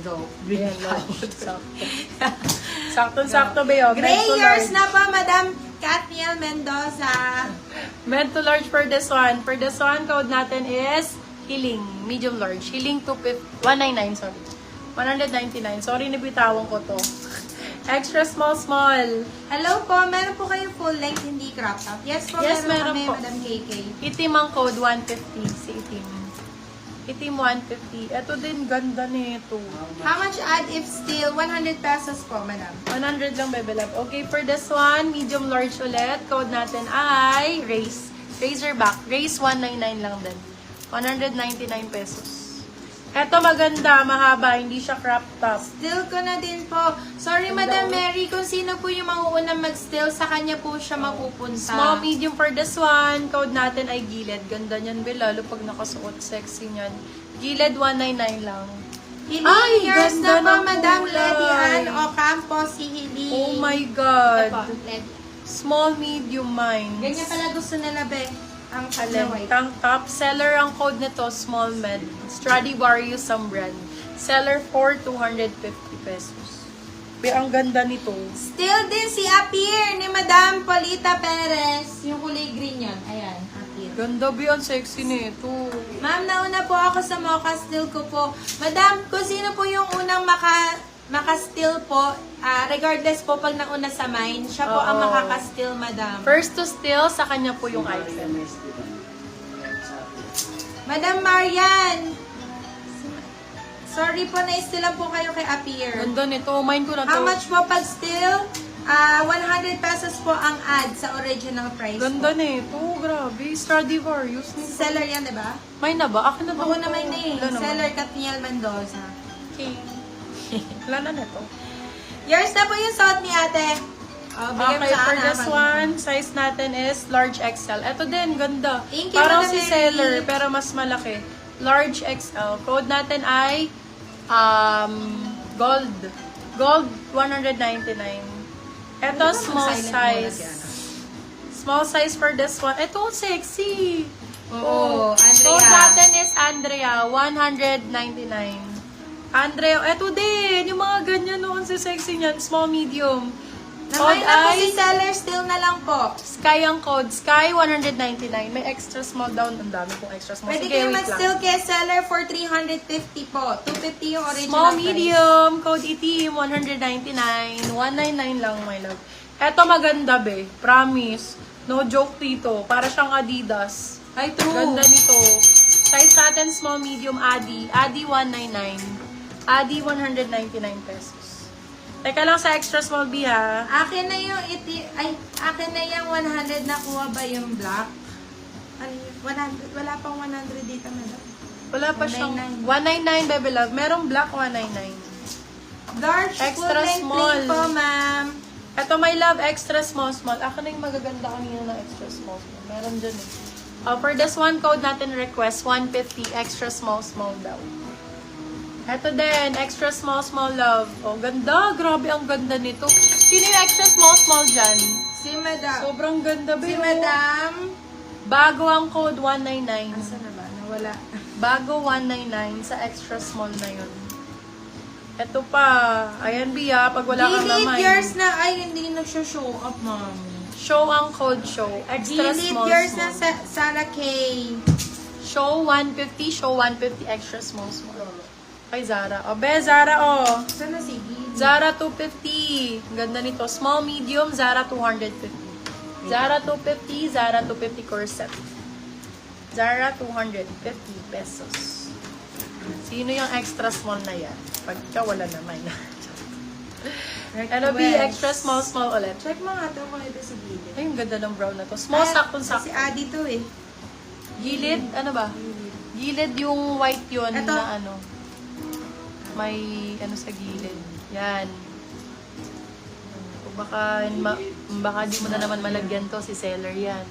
go. Ayan, large. Saktong-sakto ba yun? Gray years na po, Madam Katniel Mendoza. Meant to large for this one. For this one, code natin is Healing. Medium large. Healing 199, sorry. 199. Sorry, nabitawan ko to. Extra small, small. Hello po, meron po kayo full length, hindi crop top. Yes po, Yes, meron meron kami, po. Madam KK. Itim ang code, 150. Si itim. Itim 150. Ito din, ganda nito. How much add if still? 100 pesos po, Madam. 100 lang, Bebe Love. Okay, for this one, medium large ulit. Code natin ay Race. Razorback. Race 199 lang din. 199 pesos. Ito maganda, mahaba, hindi siya crop top. Still ko na din po. Sorry, Madam Mary, kung sino po yung mauunang mag-still, sa kanya po siya mapupunta. Small, medium for this one. Code natin ay Gilid. Ganda niyan, Be, lalo pag nakasuot. Sexy niyan. Gilid 199 lang. Hili, Ay, years ganda na po, ng Madam kulay. Lady Ann Ocampo, si Hili. Oh my Ito po, God. Lady. Small, medium, mine. Ganyan pala gusto nila, Be. Ang na Alin, white. tank top. Seller ang code nito, small med. Stradivarius ang brand. Seller for 250 pesos. Pero ang ganda nito. Still din si Appear ni Madam Polita Perez. Yung kulay green yan. Ayan, Appear. Ganda ba ang sexy nito? Ma'am, nauna po ako sa mocha still ko po. Madam, kung sino po yung unang maka-still po, regardless po pag nauna sa mine, siya po ang Oo. makaka-still, Madam. First to steal, sa kanya po yung item. Madam Marian, sorry po, na-stealan po kayo kay Appear. Ganda nito. Mine ko na to. How much po pag still? 100 pesos po ang ad sa original price Ganda po. nito. Grabe. Stradivarius nito. Seller yan, di ba? Mine na ba? Akin na ba? Ako naman na eh. Wala naman. Seller Katniel Mendoza. Okay. Wala na nito. Yours na po yung suot ni ate. Bigyan mo Okay, sa for anak, this Madam. one, size natin is large XL. Ito din, ganda. Thank you, Parang Madam si Mary. seller, pero mas malaki. Large XL. Code natin ay gold. Gold, 199. Ito, small size. Small size for this one. Ito, sexy. Oo, Andrea. Code natin is Andrea, 199. Andrea, eto din. Yung mga ganyan noon si sexy niyan. Small, medium. Code Naman na po ay si seller, still na lang po. Sky ang code. Sky 199. May extra small down. Ang dami kong extra small. Pwede Sige, kayo wait mag-still lang. kay seller for 350 po. 250 yung original Small, price. medium. Code itim, 199. 199 lang, my love. Eto maganda, be. Promise. No joke dito. Para siyang Adidas. Ay, true. Ganda nito. Size natin, small, medium, Adi. Adi 199. Adi 199 pesos. Teka lang sa extra small B, ha? Akin na yung akin na yung 100 nakuha ba yung black? Ano yun? 100, wala pang 100 dito, madam. Wala pa siyang 199. 199, baby love. Merong black 199. Large Extra full length small. plain po, ma'am. Ito, my love, extra small. Ako na yung magaganda kanina ng extra small. Meron dyan eh. For this one, code natin request 150 extra small daw. Ito din, extra small love. Oh, ganda. Grabe, ang ganda nito. Sino yung extra small dyan? Si madam. Sobrang ganda, Si babe. madam. Bago ang code 199. Asa na ba? Nawala. Bago 199 sa extra small na yun. Ito pa. Ayan, Bia. Pag wala kang Delete naman. yours na. Ay, hindi nag-show up, ma'am. Show ang code show. Extra Delete small. yours na sa Sarah K. Show 150. Show 150 extra small. Kay Zara. O, be, Zara, o. Sana si Gili. Zara 250. Ang ganda nito. Small, medium, Zara 250. Zara 250, Zara 250 corset. Zara 250 pesos. Sino yung extra small na yan? Pagka wala naman. Ano be, extra small ulit. Check mo nga ito kung ito si Gili. Ay, ang ganda ng brown na to. Small, Si saktong-sakto. Adi to eh. Gilid, ano ba? Gilid yung white yun Ito. na ano. May ano sa gilid. Yan. Kung baka di mo na naman malagyan to, si seller yan.